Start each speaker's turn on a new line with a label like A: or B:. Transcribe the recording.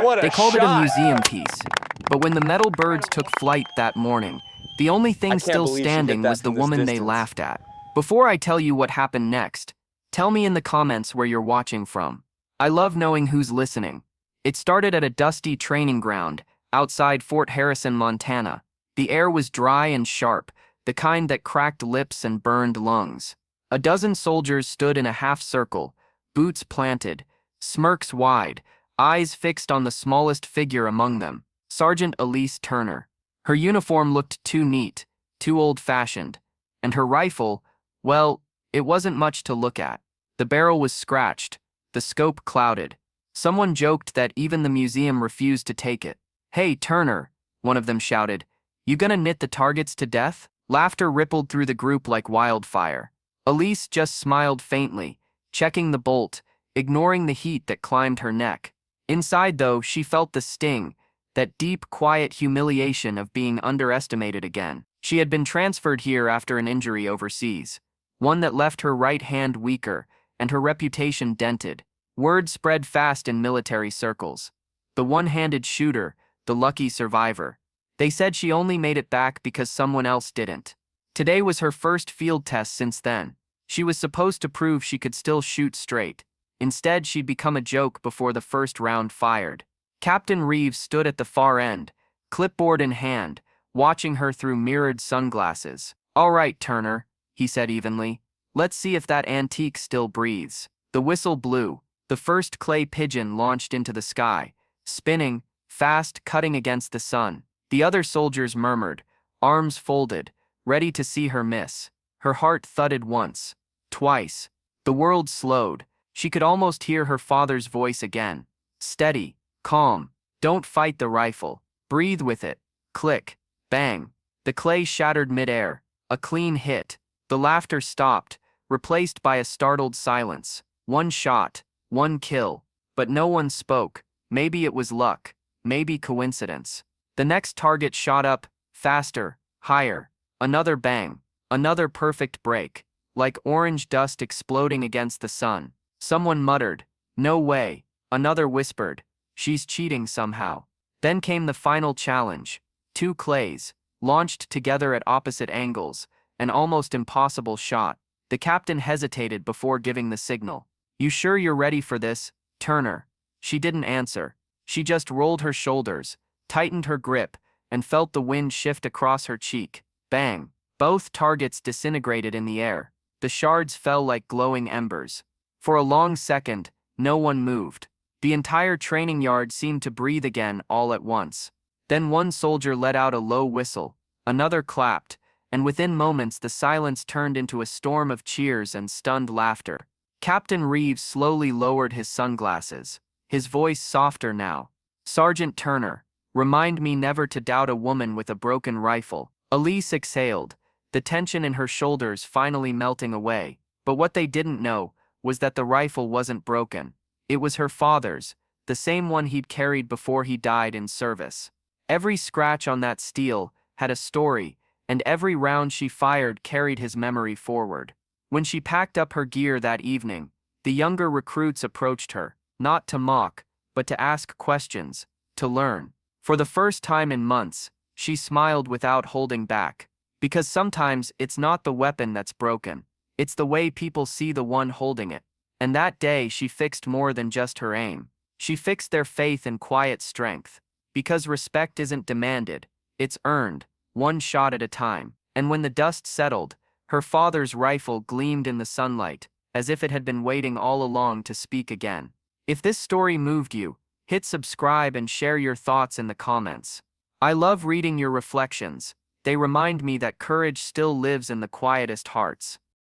A: What
B: They
A: a
B: called it a
A: shot!
B: museum piece, but when the metal birds took flight that morning, the only
A: I
B: thing
A: can't
B: still
A: believe she hit
B: standing
A: that
B: was the
A: from this
B: woman they
A: distance.
B: laughed at. Before I tell you what happened next, tell me in the comments where you're watching from. I love knowing who's listening. It started at a dusty training ground outside Fort Harrison, Montana. The air was dry and sharp, the kind that cracked lips and burned lungs. A dozen soldiers stood in a half circle, boots planted, smirks wide, eyes fixed on the smallest figure among them, Sergeant Elise Turner. Her uniform looked too neat, too old-fashioned, and her rifle, well, it wasn't much to look at. The barrel was scratched, the scope clouded. Someone joked that even the museum refused to take it. "Hey, Turner," one of them shouted, "you gonna knit the targets to death?" Laughter rippled through the group like wildfire. Elise just smiled faintly, checking the bolt, ignoring the heat that climbed her neck. Inside, though, she felt the sting, that deep, quiet humiliation of being underestimated again. She had been transferred here after an injury overseas, one that left her right hand weaker and her reputation dented. Word spread fast in military circles. The one-handed shooter, the lucky survivor. They said she only made it back because someone else didn't. Today was her first field test since then. She was supposed to prove she could still shoot straight. Instead, she'd become a joke before the first round fired. Captain Reeves stood at the far end, clipboard in hand, watching her through mirrored sunglasses. "All right, Turner," he said evenly. "Let's see if that antique still breathes." The whistle blew. The first clay pigeon launched into the sky, spinning, fast, cutting against the sun. The other soldiers murmured, arms folded, ready to see her miss. Her heart thudded once, twice. The world slowed. She could almost hear her father's voice again. "Steady, calm, don't fight the rifle. Breathe with it." Click, bang. The clay shattered midair. A clean hit. The laughter stopped, replaced by a startled silence. One shot, one kill. But no one spoke. Maybe it was luck. Maybe coincidence. The next target shot up, faster, higher. Another bang. Another perfect break. Like orange dust exploding against the sun. Someone muttered, "No way." Another whispered, "She's cheating somehow." Then came the final challenge. Two clays, launched together at opposite angles, an almost impossible shot. The captain hesitated before giving the signal. "You sure you're ready for this, Turner?" She didn't answer. She just rolled her shoulders, tightened her grip, and felt the wind shift across her cheek. Bang! Both targets disintegrated in the air. The shards fell like glowing embers. For a long second, no one moved. The entire training yard seemed to breathe again all at once. Then one soldier let out a low whistle, another clapped, and within moments the silence turned into a storm of cheers and stunned laughter. Captain Reeves slowly lowered his sunglasses, his voice softer now. "Sergeant Turner, remind me never to doubt a woman with a broken rifle." Elise exhaled, the tension in her shoulders finally melting away. But what they didn't know was that the rifle wasn't broken. It was her father's, the same one he'd carried before he died in service. Every scratch on that steel had a story, and every round she fired carried his memory forward. When she packed up her gear that evening, the younger recruits approached her, not to mock, but to ask questions, to learn. For the first time in months, she smiled without holding back. Because sometimes it's not the weapon that's broken, it's the way people see the one holding it. And that day she fixed more than just her aim. She fixed their faith in quiet strength. Because respect isn't demanded, it's earned, one shot at a time. And when the dust settled, her father's rifle gleamed in the sunlight, as if it had been waiting all along to speak again. If this story moved you, hit subscribe and share your thoughts in the comments. I love reading your reflections. They remind me that courage still lives in the quietest hearts.